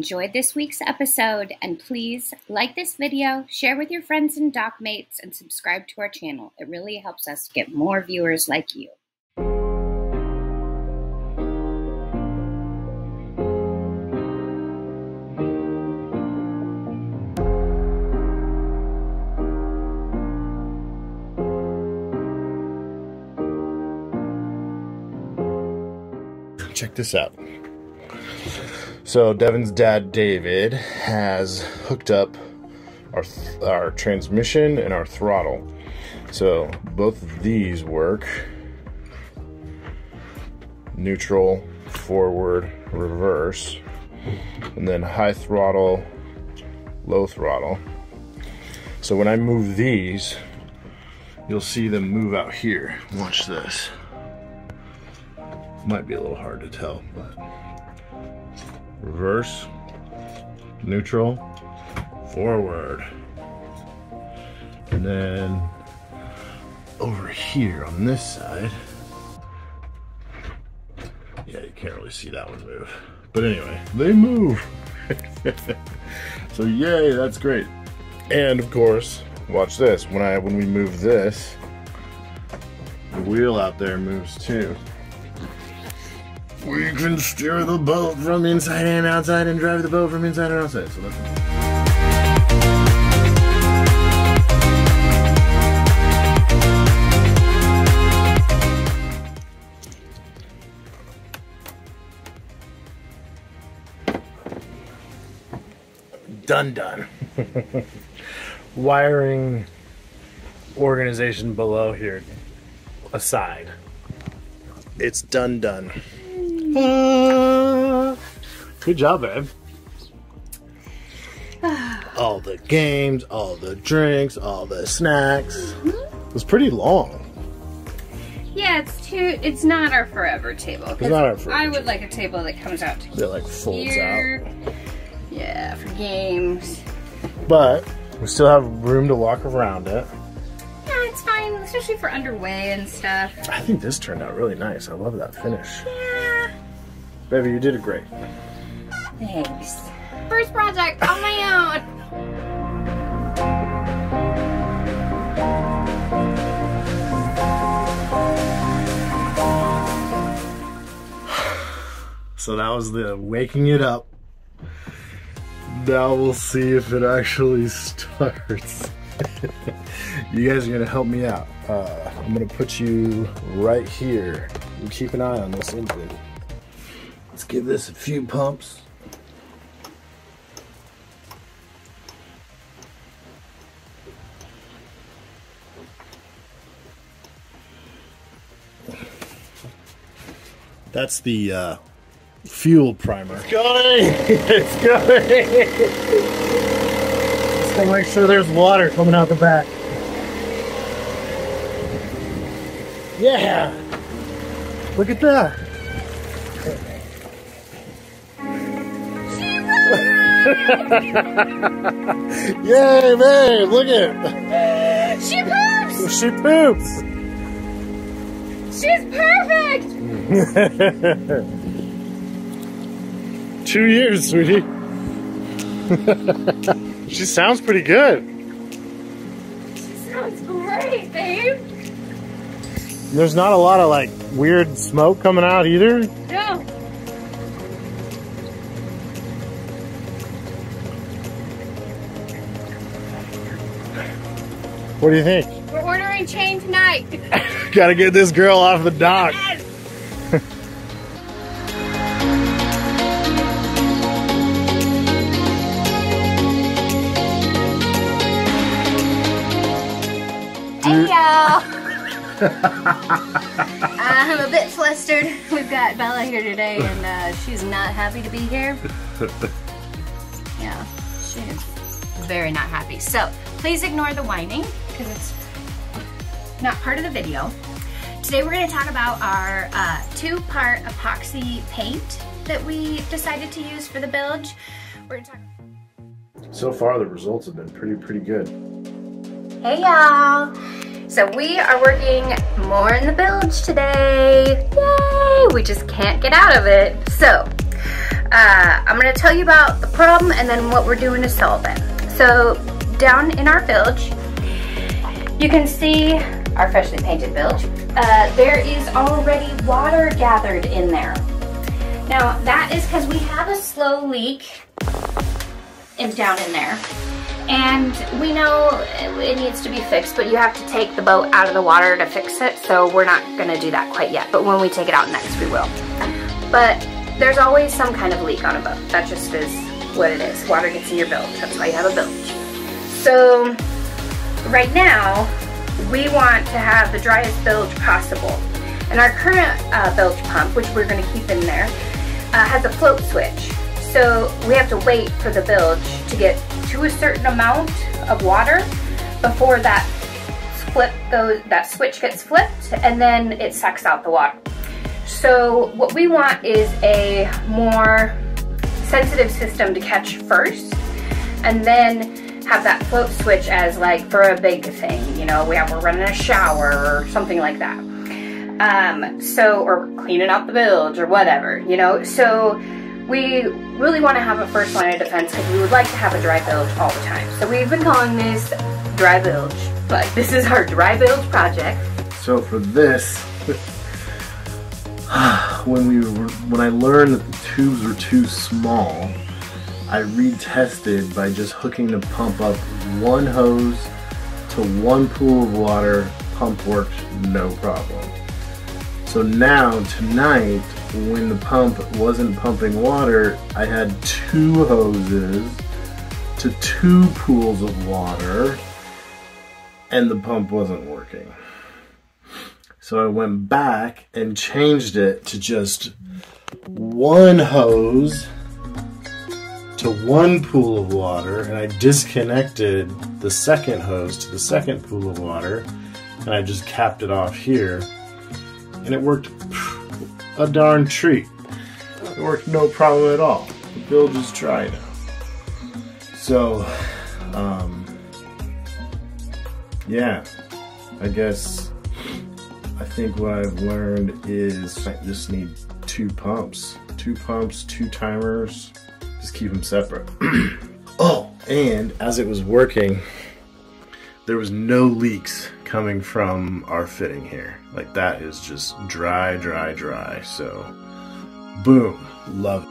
enjoyed this week's episode, and please like this video, share with your friends and dock mates, and subscribe to our channel. It really helps us get more viewers like you. Check this out. So Devin's dad, David, has hooked up our transmission and our throttle. So both of these work. Neutral, forward, reverse, and then high throttle, low throttle. So when I move these, you'll see them move out here. Watch this. Might be a little hard to tell, but reverse, neutral, forward. And then over here on this side, yeah, you can't really see that one move. But anyway, they move. So yay, that's great. And of course, watch this. When we move this, the wheel out there moves too. We can steer the boat from inside and outside and drive the boat from inside and outside. So that's done. Wiring organization below here aside. It's done. Good job, babe. All the games, all the drinks, all the snacks. It was pretty long. Yeah, it's not our forever table. It's not our forever I would like a table that comes out to That like folds here. out. Yeah, for games. But we still have room to walk around it. Yeah, it's fine, especially for underway and stuff. I think this turned out really nice. I love that finish. Yeah. Baby, you did it great. Thanks. First project on my own. So that was the waking it up. Now we'll see if it actually starts. You guys are gonna help me out. I'm gonna put you right here. You keep an eye on this engine. Let's give this a few pumps. That's the fuel primer. It's going! It's going! Just to make sure there's water coming out the back. Yeah! Look at that! Yay, babe! Look at it! She poops! She poops! She's perfect! 2 years, sweetie. She sounds pretty good. She sounds great, babe. There's not a lot of like weird smoke coming out either. No. What do you think? We're ordering chain tonight. Gotta get this girl off the dock. Yes. Hey y'all! I'm a bit flustered. We've got Bella here today and she's not happy to be here. Yeah, she is very not happy. So please ignore the whining because it's not part of the video. Today we're going to talk about our two-part epoxy paint that we decided to use for the bilge. We're going to talk. So far the results have been pretty good. Hey y'all! So we are working more in the bilge today. Yay! We just can't get out of it. So I'm going to tell you about the problem and then what we're doing to solve it. So down in our bilge, you can see our freshly painted bilge. There is already water gathered in there. Now that is because we have a slow leak down in there. And we know it needs to be fixed, but you have to take the boat out of the water to fix it, so we're not going to do that quite yet. But when we take it out next, we will. But there's always some kind of leak on a boat. That just is what it is. Water gets in your bilge. That's why you have a bilge. So right now, we want to have the driest bilge possible. And our current bilge pump, which we're going to keep in there, has a float switch. So we have to wait for the bilge to get to a certain amount of water before that switch gets flipped, and then it sucks out the water. So what we want is a more sensitive system to catch first, and then have that float switch as like for a big thing, you know, we're running a shower or something like that. Or cleaning out the bilge or whatever, you know. So we really want to have a first line of defense because we would like to have a dry bilge all the time. So we've been calling this dry bilge, but this is our dry bilge project. So for this, when I learned that the tubes were too small, I retested by just hooking the pump up one hose to one pool of water. Pump worked no problem. So now tonight, when the pump wasn't pumping water, I had 2 hoses to 2 pools of water, and the pump wasn't working. So I went back and changed it to just 1 hose to 1 pool of water, and I disconnected the second hose to the second pool of water, and I just capped it off here, and it worked a darn treat. It worked no problem at all. The bilge is dry now. So, yeah, I think what I've learned is I just need 2 pumps. 2 pumps, 2 timers, just keep them separate. Oh, and as it was working, there was no leaks coming from our fitting here. Like, that is just dry, dry, dry. So, boom, love it.